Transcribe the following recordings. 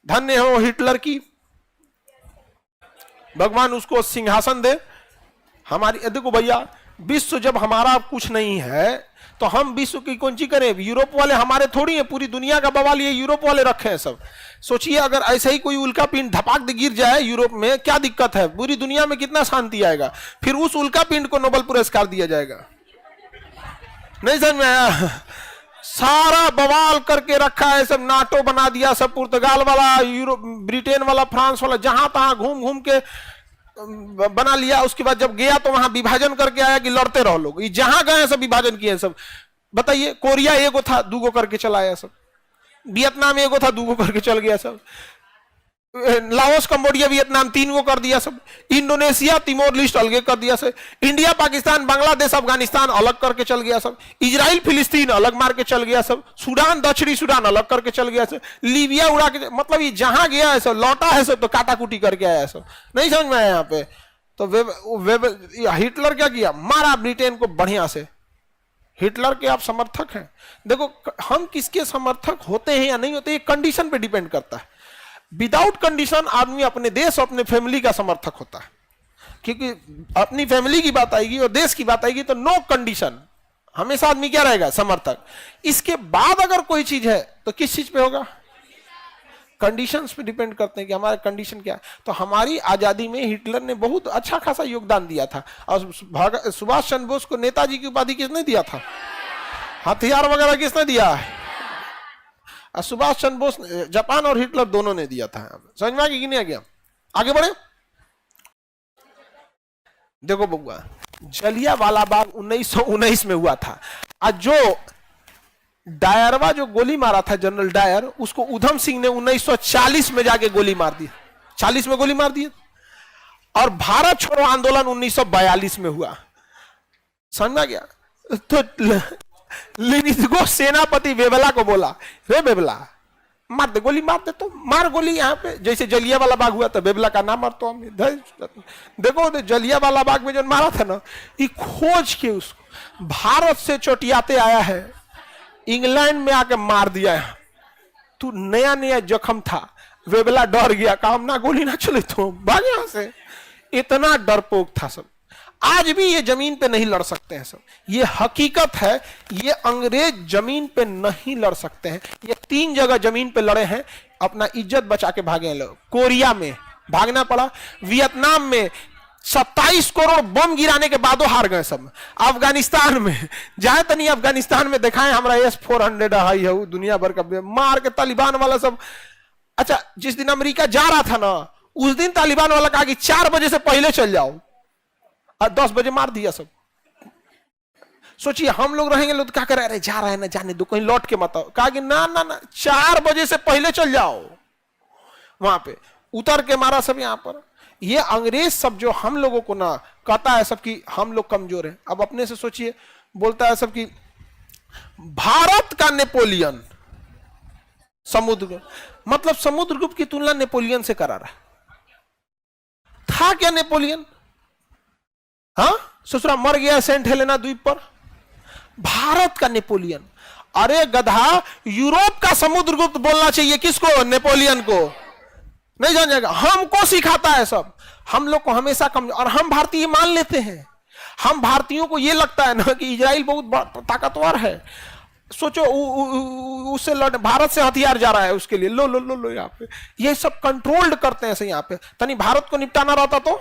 धन्य हो हिटलर की, भगवान उसको सिंहासन दे। हमारी देखो भैया, विश्व जब हमारा कुछ नहीं है तो हम विश्व की कौन सी करें? यूरोप वाले हमारे थोड़ी है, पूरी दुनिया का बवाल ये यूरोप वाले रखे हैं सब। सोचिए अगर ऐसे ही कोई उल्का पिंड धपाक दे गिर जाए यूरोप में, क्या दिक्कत है? पूरी दुनिया में कितना शांति आएगा। फिर उस उल्का पिंड को नोबेल पुरस्कार दिया जाएगा। नहीं समझ में आया? सारा बवाल करके रखा है सब, नाटो बना दिया सब, पुर्तगाल वाला, यूरोप, ब्रिटेन वाला, फ्रांस वाला, जहां तहां घूम घूम के बना लिया। उसके बाद जब गया तो वहां विभाजन करके आया कि लड़ते रहो लोग। ये जहां गए सब विभाजन किए सब। बताइए, कोरिया एगो था, दूगो करके चला आया सब। वियतनाम एगो था, दूगो करके चल गया सब। लाओस, कंबोडिया, वियतनाम, तीन को कर दिया सब। इंडोनेशिया, तिमोर लिस्ट अलग कर दिया सब। इंडिया, पाकिस्तान, बांग्लादेश, अफगानिस्तान अलग करके चल गया सब। इजराइल, फिलिस्तीन अलग मार के चल गया सब। सूडान, दक्षिणी सूडान अलग करके चल गया सब। लीबिया उड़ा के, मतलब ये जहां गया है सब, लौटा है सब तो काटा कुटी करके आया सब। नहीं समझ में आया यहाँ पे? तो हिटलर क्या किया? मारा ब्रिटेन को बढ़िया से। हिटलर के आप समर्थक हैं? देखो, हम किसके समर्थक होते हैं या नहीं होते, ये कंडीशन पे डिपेंड करता है। विदाउट कंडीशन आदमी अपने देश और अपने फैमिली का समर्थक होता है, क्योंकि अपनी फैमिली की बात आएगी और देश की बात आएगी तो नो कंडीशन, हमेशा आदमी क्या रहेगा? समर्थक। इसके बाद अगर कोई चीज है तो किस चीज पे होगा? कंडीशंस पे डिपेंड करते हैं कि हमारा कंडीशन क्या है। तो हमारी आजादी में हिटलर ने बहुत अच्छा खासा योगदान दिया था। और सुभाष चंद्र बोस को नेताजी की उपाधि किसने दिया था? हथियार वगैरह किसने दिया है? सुभाष चंद्र बोस, जापान और हिटलर दोनों ने दिया था। समझ में आ गया कि नहीं आ गया? आगे बढ़े। देखो बउआ, जलियांवाला बाग 1919 में हुआ था। आज जो डायरवा जो गोली मारा था, जनरल डायर, उसको उधम सिंह ने 1940 में जाके गोली मार दी। 40 में गोली मार दी। और भारत छोड़ो आंदोलन 1942 में हुआ। समझ में आ गया? तो लिनिथगो सेनापति वेबला को बोला, रे वेबला, मार दे गोली, मार दे तो मार गोली यहाँ पे। जैसे जलियांवाला बाग हुआ था, वेबला का नाम तो हम देखो, जलियांवाला बाग में जो मारा था ना, ये खोज के उसको भारत से चोटियाते आया है, इंग्लैंड में आके मार दिया है। तू नया नया जख्म था, वेबला डर गया, काम ना गोली ना चले तो भाग यहां से। इतना डरपोक था सब। आज भी ये जमीन पे नहीं लड़ सकते हैं सब, ये हकीकत है। ये अंग्रेज जमीन पे नहीं लड़ सकते हैं। ये 3 जगह जमीन पे लड़े हैं, अपना इज्जत बचा के भागे हैं लोग। कोरिया में भागना पड़ा, वियतनाम में 27 करोड़ बम गिराने के बाद हार गए सब। अफगानिस्तान में जाए तो नहीं, अफगानिस्तान में दिखाए हमारा S-400 हाई है, दुनिया भर का मार के तालिबान वाला सब। अच्छा, जिस दिन अमेरिका जा रहा था ना, उस दिन तालिबान वाला कहा कि 4 बजे से पहले चल जाओ, और 10 बजे मार दिया सब। सोचिए हम लोग रहेंगे, लोग क्या कर रहे, जा रहा है ना, जाने दो, कहीं लौट के मत आओ। कहा कि ना ना ना, 4 बजे से पहले चल जाओ। वहां पे उतर के मारा सब। यहां पर ये अंग्रेज सब जो हम लोगों को ना कहता है सब कि हम लोग कमजोर हैं। अब अपने से सोचिए, बोलता है सब कि भारत का नेपोलियन समुद्रगुप्त, मतलब समुद्रगुप्त की तुलना नेपोलियन से करा रहा था। क्या नेपोलियन? हाँ, ससुरा मर गया सेंट हेलेना द्वीप पर। भारत का नेपोलियन। अरे गधा, यूरोप का समुद्रगुप्त बोलना चाहिए किसको? नेपोलियन को। नहीं जान जाएगा, हमको सिखाता है सब। हम लोग को हमेशा कम, और हम भारतीय मान लेते हैं। हम भारतीयों को यह लगता है ना कि इजराइल बहुत ताकतवर है। सोचो उससे लड़, भारत से हथियार जा रहा है उसके लिए, लो लो लो लो। यहाँ पे ये सब कंट्रोल्ड करते हैं। यहाँ पे तनी भारत को निपटाना रहता तो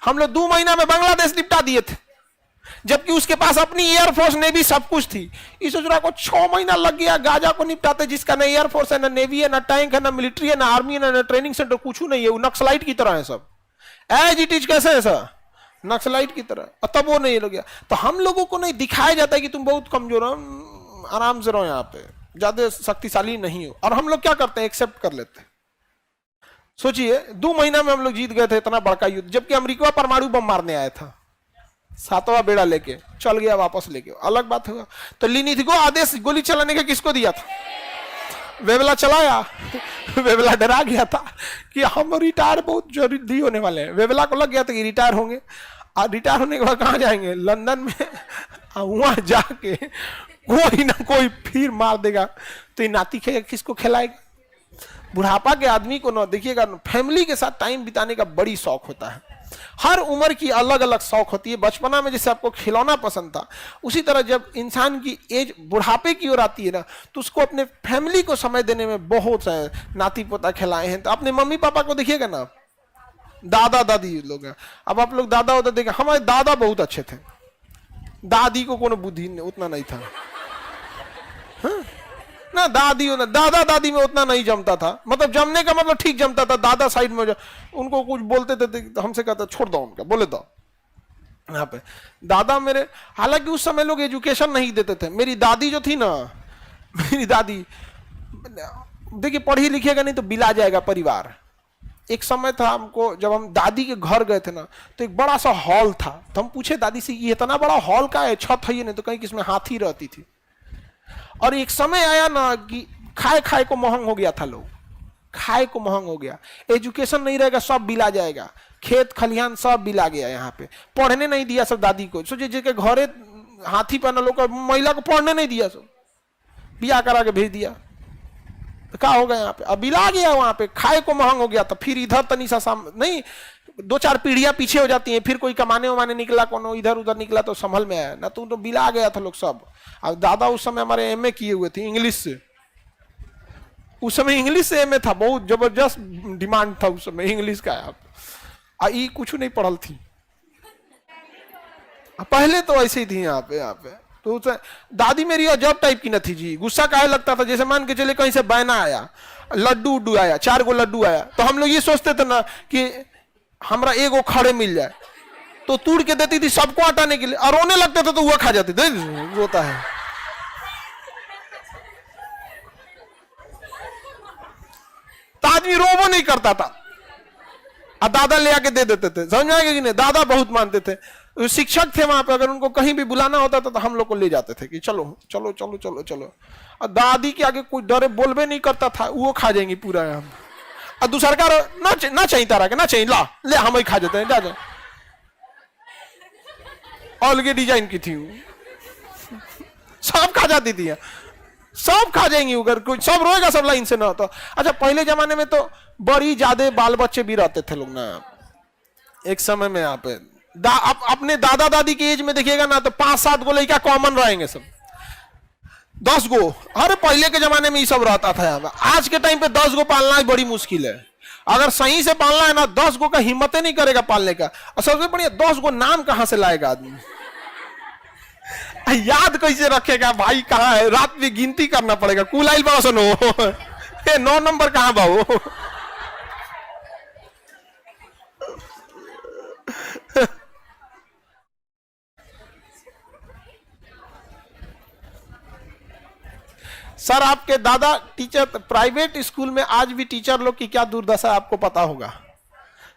हम लोग 2 महीना में बांग्लादेश निपटा दिए थे, जबकि उसके पास अपनी एयरफोर्स नेवी सब कुछ थी। इस दूसरा को 6 महीना लग गया गाजा को निपटाते, जिसका ना एयरफोर्स है, ना नेवी है, ना टैंक है, ना मिलिट्री है, ना आर्मी है, ना ट्रेनिंग सेंटर, कुछ नहीं है। वो नक्सलाइट की तरह है सब, एज इट इज। कैसे है सर? नक्सलाइट की तरह। और तब वो नहीं लग गया। तो हम लोगों को नहीं दिखाया जाता है कि तुम बहुत कमजोर हो, आराम से रहो, यहाँ पे ज्यादा शक्तिशाली नहीं हो। और हम लोग क्या करते हैं? एक्सेप्ट कर लेते हैं। सोचिए 2 महीना में हम लोग जीत गए थे इतना बड़का युद्ध, जबकि अमेरिका परमाणु बम मारने आया था, 7वां बेड़ा लेके चल गया वापस लेके। अलग बात होगा। तो लिनिथगो आदेश गोली चलाने का किसको दिया था? वेबला चलाया। वेबला डरा गया था कि हम रिटायर बहुत जल्दी होने वाले हैं। वेबला को लग गया था कि रिटायर होंगे, और रिटायर होने के बाद कहाँ जाएंगे? लंदन में। वहां जाके कोई ना कोई फिर मार देगा तो ये नाती किसको खिलाएगा? बुढ़ापा के आदमी को ना देखिएगा, फैमिली के साथ टाइम बिताने का बड़ी शौक होता है। हर उम्र की अलग अलग शौक होती है। बचपना में जैसे आपको खिलौना पसंद था, उसी तरह जब इंसान की एज बुढ़ापे की ओर आती है ना, तो उसको अपने फैमिली को समय देने में बहुत नाती पोता खिलाए हैं। तो अपने मम्मी पापा को देखिएगा ना, दादा दादी लोग हैं, अब आप लोग दादा उदा देखा, हमारे दादा बहुत अच्छे थे, दादी को कोनो बुद्धि उतना नहीं था। हाँ? ना दादी ना दादा दादी में उतना नहीं जमता था, मतलब जमने का मतलब ठीक जमता था, दादा साइड में उनको कुछ बोलते थे तो हमसे कहता छोड़ दो उनका, बोले दो यहाँ पे। दादा मेरे, हालांकि उस समय लोग एजुकेशन नहीं देते थे। मेरी दादी जो थी ना, मेरी दादी देखिए पढ़ी लिखेगा नहीं तो बिला जाएगा परिवार। एक समय था हमको, जब हम दादी के घर गए थे ना, तो एक बड़ा सा हॉल था। तो हम पूछे दादी से ये इतना बड़ा हॉल का है, छत है ये नहीं तो कहीं किसमें हाथी रहती थी। और एक समय आया ना कि खाए खाए को महंग हो गया था, लोग खाए को महंग हो गया, एजुकेशन नहीं रहेगा, सब बिला जाएगा, खेत खलिहान सब बिला गया। यहाँ पे पढ़ने नहीं दिया सब दादी को। सोचिए जिसके घरे हाथी पहना लोग, महिला को पढ़ने नहीं दिया, सब बिया करा के भेज दिया। तो क्या होगा यहाँ पे, अब बिला गया, वहां पे खाए को महंग हो गया। तो फिर इधर तनी सा नहीं, 2-4 पीढ़ियां पीछे हो जाती हैं, फिर कोई कमाने वमाने निकला, कोनो इधर उधर निकला तो संभल में आया ना, तो बिला गया था लोग सब। अब दादा उस समय हमारे एमए किए हुए थे इंग्लिश से, उस समय इंग्लिश से एमए था, बहुत जबरदस्त डिमांड था उस समय इंग्लिश का। आप ई कुछ नहीं पढ़ल थी, पहले तो ऐसे ही थी यहाँ पे। तो दादी मेरी अजब टाइप की न थी जी, गुस्सा काहे लगता था, जैसे मान के चले कहीं से बैना आया, लड्डू उड्डू आया, 4 गो लड्डू आया, तो हम लोग ये सोचते थे ना कि हमरा एगो खड़े मिल जाए, तो तोड़ के देती थी सबको हटाने के लिए, और रोने लगते थे तो वह खा जाती थी, रोता है। तो आदमी रोबो नहीं करता था, और दादा ले आके दे देते थे, समझ आएगा कि नहीं। दादा बहुत मानते थे, शिक्षक थे वहां पे, अगर उनको कहीं भी बुलाना होता था तो हम लोग को ले जाते थे कि चलो चलो चलो चलो चलो। और दादी के आगे कोई डरे बोलबे नहीं करता था, वो खा जाएंगी पूरा। हम और दूसरा का ना चाहिए तारा के, ना चाहिए, ला ले हम ही खा जाते हैं, जा अलगे डिजाइन की थी, सब खा जाती थी, सब खा जाएंगी, अगर कोई सब रोएगा सब लाइन से ना होता। अच्छा पहले जमाने में तो बड़ी ज्यादा बाल बच्चे भी रहते थे लोग ना, एक समय में यहाँ पे अपने दादा दादी की एज में देखिएगा ना, तो 5-7 गो लड़का कॉमन रहेंगे, सब 10 गो। अरे पहले के जमाने में ये सब रहता था यहाँ पे। आज के टाइम पे 10 गो पालना बड़ी मुश्किल है, अगर सही से पालना है ना, 10 गो का हिम्मत ही नहीं करेगा पालने का। और सबसे बढ़िया 10 गो नाम कहां से लाएगा आदमी, याद कैसे रखेगा भाई, कहाँ है, रात में गिनती करना पड़ेगा, कुल आइल बड़ा सुनो 9 नंबर कहां बाबू। सर आपके दादा टीचर, प्राइवेट स्कूल में आज भी टीचर लोग की क्या दुर्दशा आपको पता होगा,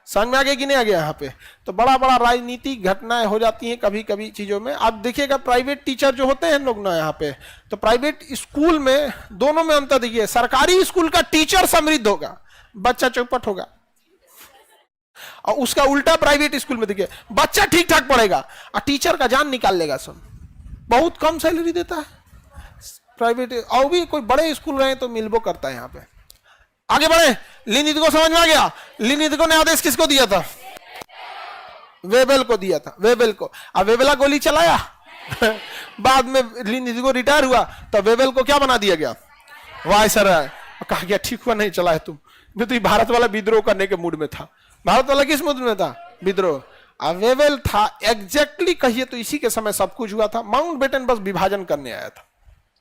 समझ में आ गया कि नहीं आ गया। यहाँ पे तो बड़ा बड़ा राजनीतिक घटनाएं हो जाती हैं कभी कभी चीजों में। आप देखिएगा प्राइवेट टीचर जो होते हैं लोग ना यहाँ पे, तो प्राइवेट स्कूल में दोनों में अंतर देखिए, सरकारी स्कूल का टीचर समृद्ध होगा, बच्चा चौपट होगा, और उसका उल्टा प्राइवेट स्कूल में देखिए बच्चा ठीक ठाक पढ़ेगा और टीचर का जान निकाल लेगा, सब बहुत कम सैलरी देता है प्राइवेट। और भी कोई बड़े स्कूल रहे तो मिलबो करता है यहाँ पे। आगे बढ़े, लिनिथ को समझ में आ गया। लिनिथ को ने आदेश किसको दिया था, वेबल को दिया था, वेबल को। अब वेबला गोली चलाया बाद में लिनिथ को रिटायर हुआ तो वेबल को क्या बना दिया गया, वायसराय। कहा गया ठीक हुआ नहीं चला है तुम, मैं तो भारत वाला विद्रोह करने के मूड में था। भारत वाला किस मूड में था, विद्रोह। वेबल था एग्जैक्टली कहिए तो इसी के समय सब कुछ हुआ था। माउंटबेटन बस विभाजन करने आया था,